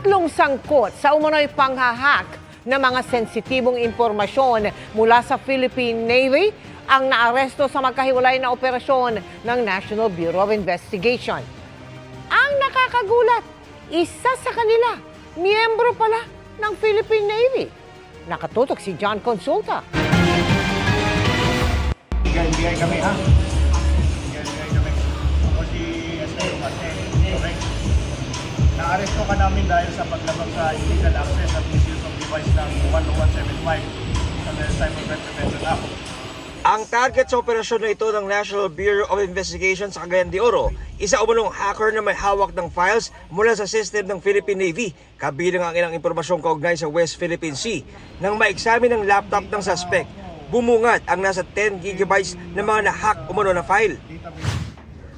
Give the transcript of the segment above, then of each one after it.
Tatlong sangkot sa umano'y panghahak ng mga sensitibong impormasyon mula sa Philippine Navy ang naaresto sa magkahiwalay na operasyon ng National Bureau of Investigation. Ang nakakagulat, isa sa kanila, miyembro pala ng Philippine Navy. Nakatutok si John Consulta. Bigay kami ha. Bigay kami. Ako si Esther Mate. Okay. Naaresto ka namin dahil sa paglabag sa illegal access at misuse of device ng 10175 sa Cyber Threat Prevention Act. Ang target sa operasyon na ito ng National Bureau of Investigation sa Cagayan de Oro, isa umunong hacker na may hawak ng files mula sa system ng Philippine Navy, kabilang ang ilang impormasyong kaugnay sa West Philippine Sea. Nang ma-examine ang laptop ng suspect, bumungad ang nasa 10 gigabytes na mga na-hack umano na file.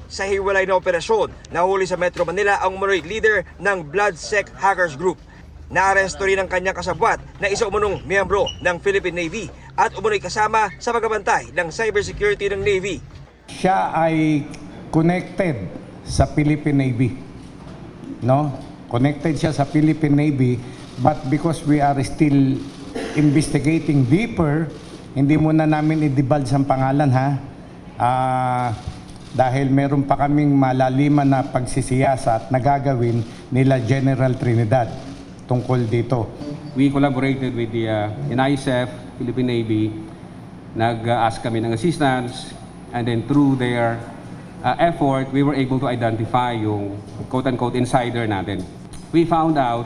Sa hiwalay na operasyon, nahuli sa Metro Manila ang umano'y leader ng BloodSec Hackers Group. Naaresto rin ang kanyang kasabwat na isa umunong miyembro ng Philippine Navy at umunoy kasama sa pagbabantay ng cybersecurity ng Navy. Siya ay connected sa Philippine Navy. No? Connected siya sa Philippine Navy, but because we are still investigating deeper, hindi muna namin i-divulge ang pangalan ha. Dahil meron pa kaming malaliman na pagsisiyasa at nagagawin nila General Trinidad tungkol dito. We collaborated with the NISF, Philippine Navy. Nag-ask kami ng assistance, and then through their effort, we were able to identify yung quote-unquote insider natin. We found out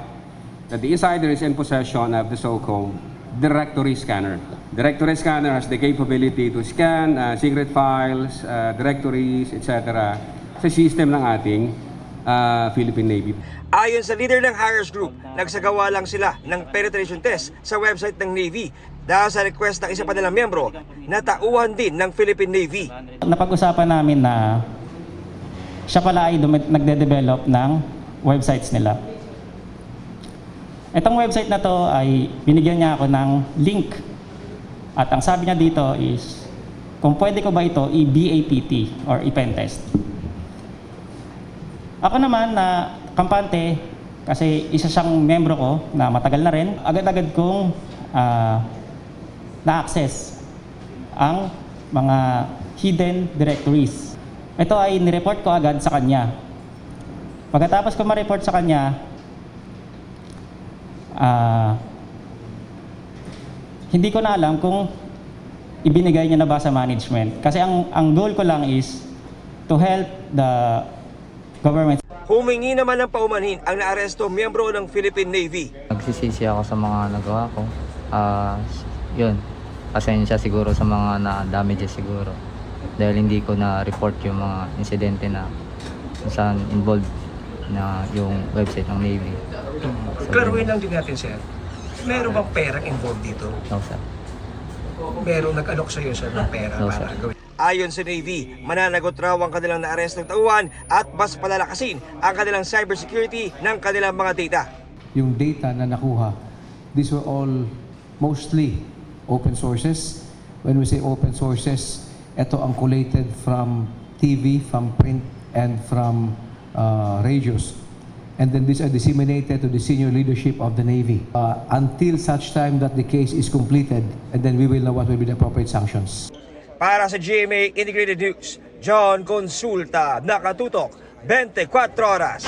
that the insider is in possession of the so-called directory scanner. Directory scanner has the capability to scan secret files, directories, etc. sa system ng ating Philippine Navy. Ayon sa leader ng Hackers Group, nagsagawa lang sila ng penetration test sa website ng Navy dahil sa request ng isa pa nilang miyembro na tauhan din ng Philippine Navy. Napag-usapan namin na siya pala ay nagde-develop ng websites nila. Itong website na to ay binigyan niya ako ng link. At ang sabi niya dito is, kung pwede ko ba ito i-BAPT or i-pentest. Ako naman na kampante, kasi isa siyang membro ko na matagal na rin, agad-agad kong na-access ang mga hidden directories. Ito ay nireport ko agad sa kanya. Pagkatapos ko ma-report sa kanya, hindi ko na alam kung ibinigay niya na ba sa management. Kasi ang goal ko lang is to help the government. Humingi naman ng paumanhin ang naaresto miyembro ng Philippine Navy. Nagsisisi ako sa mga nagawa ko. Yun, pasensya siguro sa mga na-damages siguro. Dahil hindi ko na-report yung mga insidente na saan involved na yung website ng Navy. So, Klaruhin lang din natin, sir. Meron bang perang involved dito? no, sir. Merong nag-alok sa'yo, sir, ng pera No, para sir. gawin. Ayon sa Navy, mananagot raw ang kanilang naarestong tauhan at mas palalakasin ang kanilang cybersecurity ng kanilang mga data. Yung data na nakuha, these were all mostly open sources. When we say open sources, ito ang collated from TV, from print, and from radios. And then these are disseminated to the senior leadership of the Navy until such time that the case is completed, and then we will know what will be the appropriate sanctions. Para sa GMA Integrated News, John Consulta, nakatutok 24 oras.